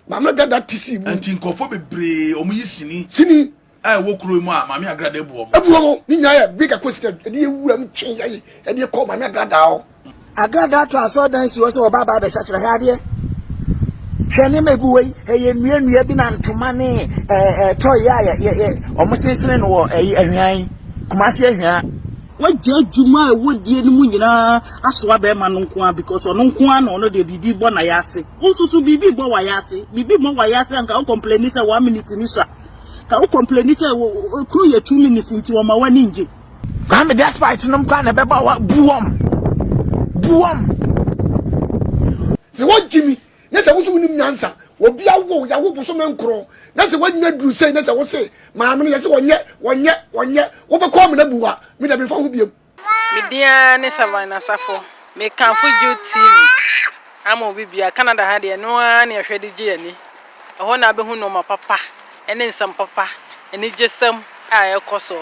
Mama Agradaa tisi bu. Enti nkofo bebre omu yi sini. Sini. Wo kuro mu a Mama Agradaa ebu omo. Ebu omo ni nya ya big question e dey ewura mu twen ya e dey call Mama Agradaa o. Agradaa to aso dan si wo se wo baba be sachira ha de. Hwene megu wei eye nua bi na ntoma ne toy ya omo sensene no wo ehwan kumase ehwan wagye adwuma wodie no mu nyina aso aba ma no nko a because ono nko a no de bibi bo na yase unsusu bibi bo wa yase bibi mo wa yase anka o complain say 1 minute ni so ka o complain say kru ye 2 minutes nti wo ma wani nje ka me despite no mkwa na beba wa buom se wajimi na se wusu nim nyansa obi awo ya wo boso menkro na se wanya duru sei na se wo se maame no ye se wonye wo be ko me na buwa me da be fa ho biem me dia ne savana safo me kanfo Jude TV ama obi bia Canada ha de no a ne hwede gye ani ho na be hu no ma papa ene nsam papa ene gesam a ekoso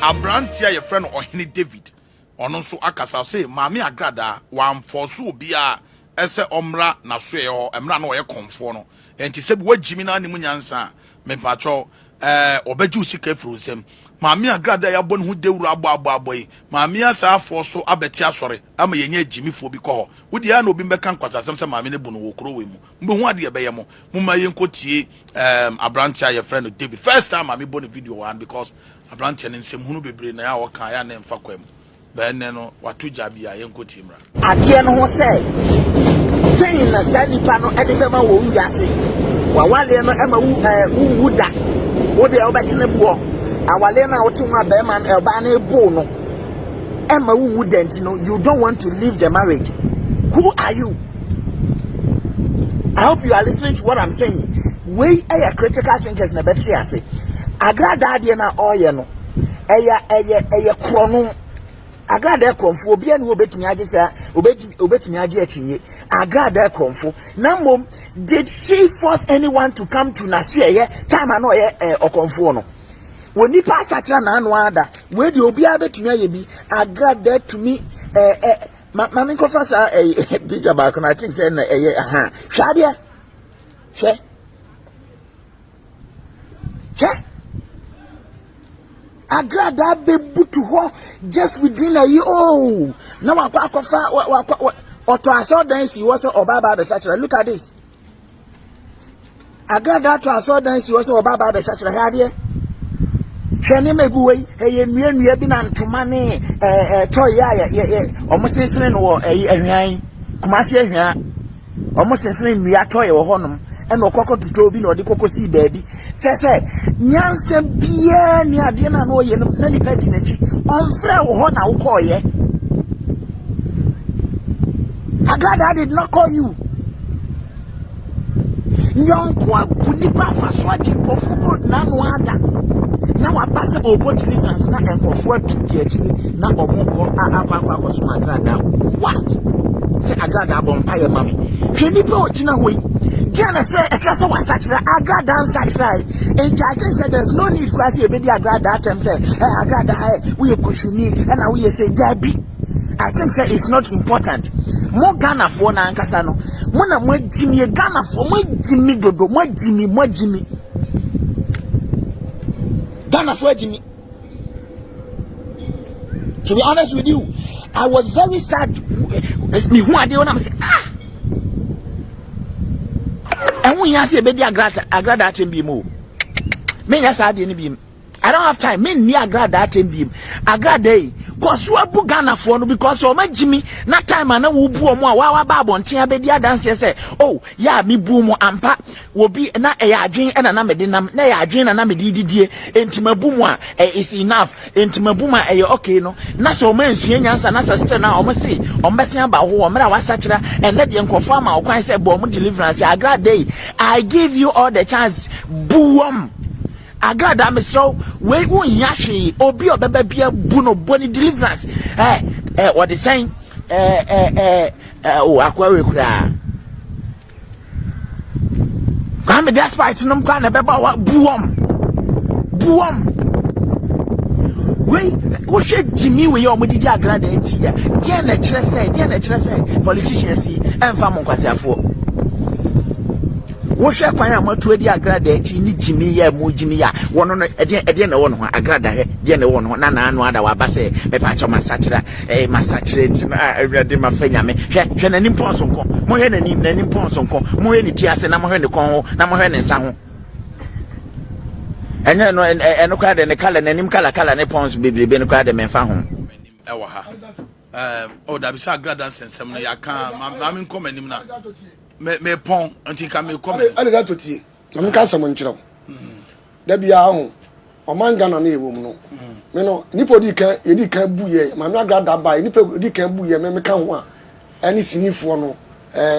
Abrantia your friend Ohene David ono so akasa say Mama Agradaa wan force obi a ese omra na so ye ho emra na oye konfo no enti se bi wagimi na anim nyansa me pacho obeju sika frusem Mama Agradaa ya bon hu dewuru abo yi Mama asa force abeti asore ama yenye agimi fo bi ko ho wodi ya na obi mbeka nkwasasem se Mama ne bu no wokro we mu mbe hu ade be ye mo mumma yenkotie Abrantia your friend David first time Mama bo no video one because Abrantia nsem hunu bebre na ya woka ya na mfa kwam be ne no watu jabi ya yenkoti mra ade no ho se ten na sani pa no ede be ma wo wiase wa wale no ema wu wuda wo de obetene buo awale na wotima be man eba na ebu no ema wu wuda ntino you don't want to leave the marriage. Who are you? I hope you are listening to what I'm saying. We are critical thinkers na betri ase Agradaa de na oye no eya krono Agradaa kromfo obi anu obetumi age sa obetumi age akinye Agradaa kromfo na mom did she force anyone to come to Nasiye time na oye okonfo no woni pa sachira na anu ada we de obi abetumi aye bi Agradaa to me mama ko fa sa picture back na I think say na aha hwade hwe Agradaa be butu ho just within a year. Oh, now wakwafa oto aso dance was obaba be sachira. Look at this. Agradaa to aso dance was obaba be sachira hade. Hwene megu wei eye nua bi na ntoma ne toy ya omo sensene no wo ehwan kumase ehwan omo sensene nua toy wo honom eno okoko tuto bi na odi kokosi baabi chese nyanse bia ni ade na no ye na nipa di nachi onfre wo ho na wo koye Agradaa did not call you nyonko akunipa faso aji kofu bod na no ada na wa pass opportunities na enkofo atu di achi na omonko akwa so Agradaa what say Agradaa bompaye mami hwenipa ogina hoyi Jana say ekase wasachira Agradaa nsachira and I think say there's no need kwasi ebedi Agradaa time say Agradaa we kushuni and we say Debbie. I think say it's not important. Mo Ghana for na ankasa no mo na mo jimi Ghana for mo jimi dodo mo jimi Ghana for jimi. To be honest with you, I was very sad. It's me who are they when I'm saying and when you say baby Agradaa tembi mo me ya sa de ni bi I don't have time me ni Agradaa tembi Agradaa cause we bu Ghana for no because o ma jimi na time na wo bu o mo a wa ba abonten abedi adanse say oh ya me bu mo ampa wo bi na e ya adwen na me de nam na ya adwen na me de didie entima bu mo a is enough entima bu ma e okay no na so ma nsua nyansa na sister na o mo say o mbese ba ho o mra wasachira and let the nkofo ama o kwan say bo mo deliverance Agradaa I give you all the chance buom Agradaa mesro we won yahwe obi obeba bia bu no boni deliverance what they saying Akwes kura kwame despite no kwa na beba wa buom we wo she Jimmy we yo modidi Agradaa enti ya dia na kire say politicians emfa mo kwasiafo wo she kwan amatu adi Agradaa enti ni Jimmy ya mu Jimmy ya wono no ede na wono Agradaa he de na wono na anu ada wa ba se me pa cho masachira enti na awade mafanyame hwe nanim ponsonko mo hwe nanim ponsonko mo hwe ni tiase na mo hwe ni kon na mo hwe ni nsa ho enye no eno kwa de ne kala nanim kala ne pons bebrebe no kwa de menfa ho ewa ha da bisa Agradaa sensem no yaka ma me nkom anim na me pon anti ka me kom ale da totie na me ka asem nkyerɛw da bia ho Oman Ghana na ewo mu no me no nipo di kan yedi kan buye ma me Agradaa ba nipo di kan buye me ka ho a ani sinifo no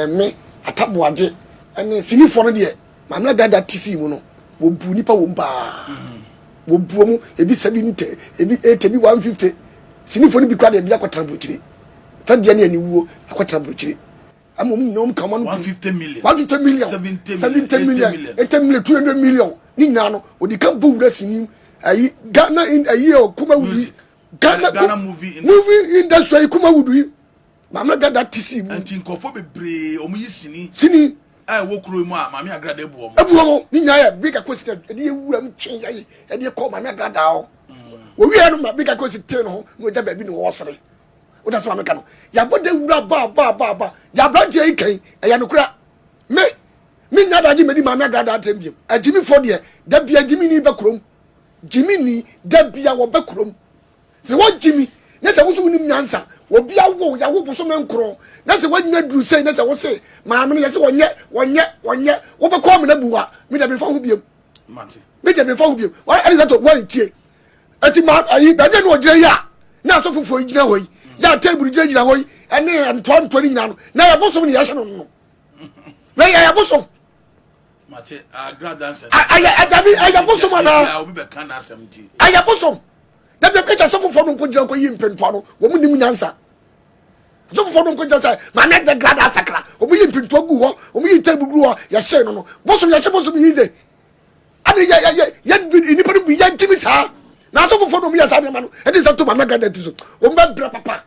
me ataboaje ani sinifo no de ma me Agradaa tisi mu no wo bu nipa wo mba wo bu mu ebi 70 ebi 80 ebi 150 sinifo no bi kwa de bia kwatan brochire fa de ne ani wuo akwatan brochire amom nom kama no 150 million 70 million 80 million 200 million ni nyano odi ka bowura sinim ayi Ghana in ayi o kuma wudu Ghana movie industry kuma wudu ma me Agradaa tisi bu anti nkofo bebre omuyi sini wo kuro mu a ma me Agradaa ebu omo ni nyaya big akosita edi ewura mtwen yayi edi ko ma me Agradaa o wo wi anu ma big akosita no no ja ba bi no wosere o da so ma ka no ya boda wura ba ya brand ye kan ya no kura me nyada ji medi ma me Agradaa atembiem agimi for de da bia agimi ni ba kurom Jimmy ni da bia wo ba kurom se wo Jimmy na se wo so nim nyansa wo bia wo ya wo boso menkro na se wo nya duru sei na se wo se ma me ye se wonye wo be ko me na buwa me da me fa ho biem mate me da me fa ho biem wa ari zato wo tie ati ma ayi da de no gire ya na so fofo gina hoyi ya table gina hoyi ene ntonto ni nyina no na ya boso ni ya hye no we ya boso mate Agradaa sense aya boso mana obi be kan Asem ti aya boso da bia kacha so fofo no nkogira ko yi mpentwa no wo mu nim nyansa so fofo no nkogira sai ma na Agradaa sakra wo mu yi mpentwa gu ho wo mu yi table gu ho ya hye no boso ya hye boso yi ze ade ya ni pa bi ya Jimmy sa na so fofo no mu ya sa ne ma no e dey so to ma Agradaa ti so wo mba bre papa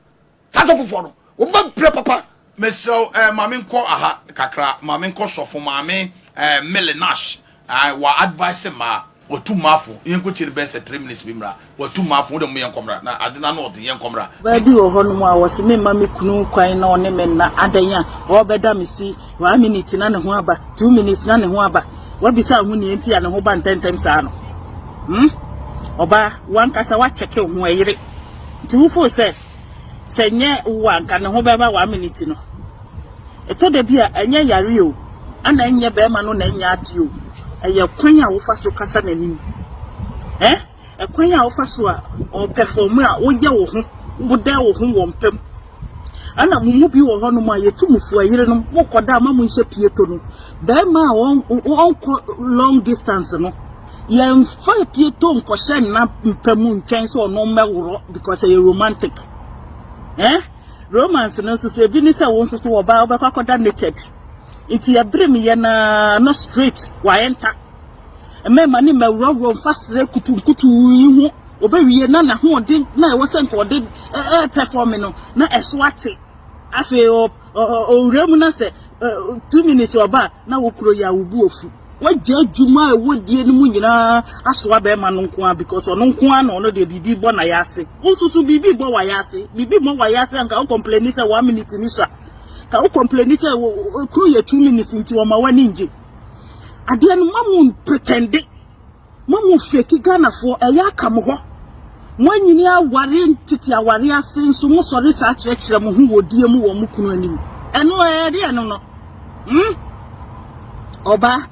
sa so fofo no wo mba bre papa meso ma me nko aha kakra ma me nko sofo ma me Melenash wa advice ma watu mafu yenko chiri bese 3 minutes bimra watu mafu de mu yenkomra na adena no de yenkomra ba bi wo hono mu a wo se me ma me kunu kwan na one me na adan a wo beda me si 1 minute na ne ho aba 2 minutes na ne ho aba wo bisa hu ne enti a ne ho ba ntentem saa no oba wan kasa wa cheke ho ayire ti wo fo se nye wan ka ne ho beba 1 minute no eto de bia enye yare o ana enye be ma no na enye ade o eye kwan a wo fa so kasa nanim kwan a wo fa so a o perform a wo ye wo ho wo da wo ho wo mpem ana mumu bi wo ho no ma yetumufu ayire no wo koda ma mu nhye pieto no be ma on long distance no ye mfa pieto nkoshe na mpem ntwen so no meworo because e romantic romance no so bi ni se wo so wo ba obekwakoda naked inti ya brem ye na no straight wa enter emema ni mewuro mfasere kutunkutu ihu obewie na ho de na e wo se nko de perform no na eswate afi o remu na se 2 minutes oba na wo kuro ya wubu ofu waje adwuma e wodie ni mu nyina aso aba ma no nko because ono nko na ono de bibi bo na yase unsusu bibi bo wa yase bibi mo wa yase anka o complain say 1 minute ni so ka o complain say kuro ye 2 minutes nti wo ma wani nje ade no mamu pretend mamu fake Ghana for eya kam ho mwanyini aware ntiti aware ase nso mo sori sa kyerɛkyerɛ mo ho wodie mu wo mu kunu anim eno de eno no oba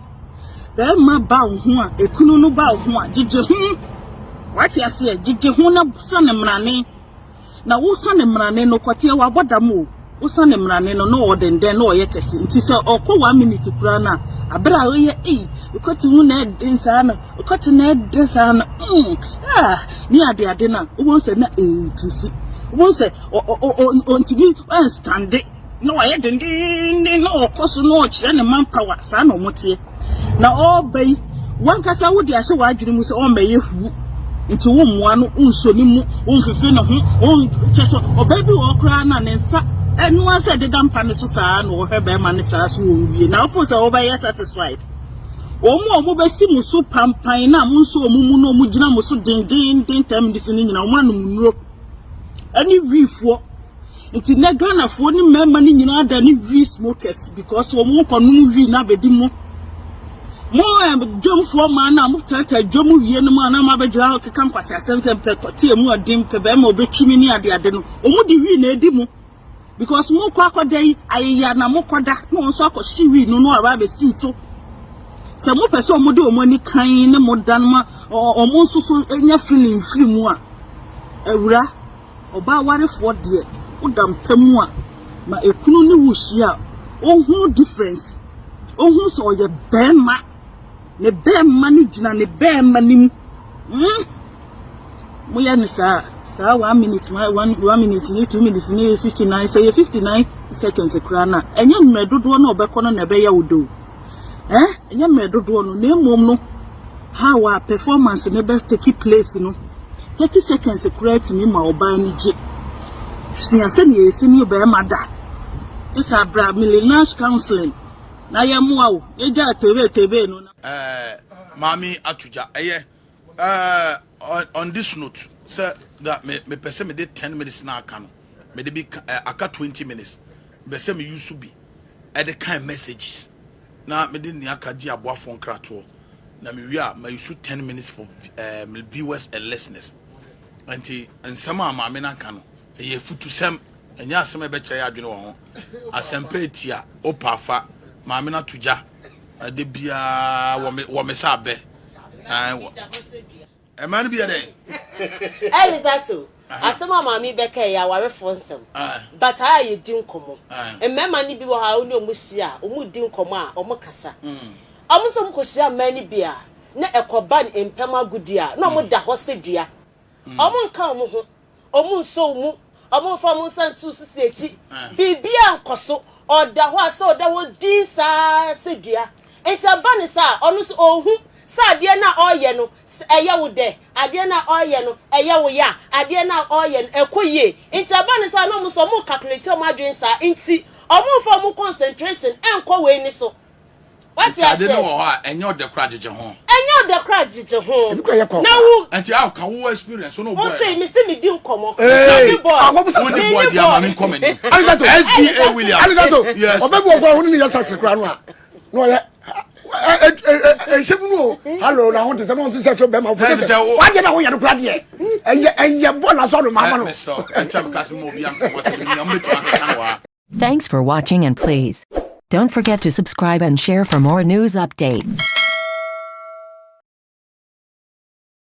be ma ba ho a ekunu no ba ho a gige ho wati ase gige ho na sane mrane na wo sane mrane no kwatie wa bodam o wo sane mrane no no odenden no oyekese nti se okọ 1 minute kura na abra we eh ukoti mu na edin sa na ukoti na edin sa na ni ade na wo se na krisi wo se ontimi wan stand no wa yedin no okoso no kire ne manpower sa na omotie na obey wan kasa wo de ahye wa adwene mu se o meye hu nti wo mmoa no unsoni mu unfifi no ho cheso obabi wo kra na ne nsa enu ase de dampa ne so saa no wo hwebe ma ne saa so wo wie na ofo se wo be satisfied omu be si mu so pampan na mu nso omu no omu gina mu so den tem dis ni nyina omu no munuro ani wiefo nti ne Ghana fo ni mema ni nyina da ni wi smokers because omu kono wi na bedi mu mo jom fo ma na mo tata jom wie no ma na ma be gira ke campus asense pe kote mu odin pe be ma obetwimi ni ade no omu di wi na edi mu because mo kwa dai ayeya na mo koda no nso akohye wi no no aba be si so se mo pese omo de omo ni kan ne mo dan ma omo nsusu enya feeling free mu a ewura oba warefo de udam pamu a ma ekunu ni wuhia ohun difference ohun so ye bema ne bema ni gina ne bema ni mo ya ni sa 1 minute 1 minute 2 minutes ni 59 say 59 seconds kra na enye mmedodo na obekọ na be ya wodo enye mmedodo no na emom no how our performance ne be take place no 30 seconds kra timi ma oba ni je siase ni esi ni be mada this abra millennials counseling na ya mu awo eja tebe no na mami atuja on this note sir that me person me did 10 minutes na aka no me dey be aka 20 minutes be say me use be at the kind messages na me dey ni aka ji aboafo nkrato na me wia me use 10 minutes for viewers and listeners anti nsama ma me na aka no ye futu sem enya asem e be kye adwene wo ho asempa etia opafa ma me na tuja de bia wo me sabe man be there Elizato asema mami beka ya ware fonsem but I din komo emema ni bi wo ha oni omuhia omu din komo a omu kasa omusom kohia mani bia na ekoba ni empema gudia na omu da hosedua omu nka omu ho omu nso omu omu fa mu santu sisi echi bibia nkoso oda ho asa oda wo din sa sedua entabani sa onu so ohu sa ade na oye no eye wo de ade na oye no eye wo ya ade na oye no ekoye entabani sa no so mu calculate o madwen sa enti omu fa mu concentration enko we ni so what you say ade no ho a enye ode kra jeje ho na wu enti how can we experience no boy o say me see me di nkomo hey boy dia ma me comment Alizato SDA William Alizato yes obebu ogwa hunu ni yasa kra no a no ye shebuno hello na want to say se fe be ma fo wa je na ho ye do kra de eye bola so do mama no Thanks for watching and please don't forget to subscribe and share for more news updates.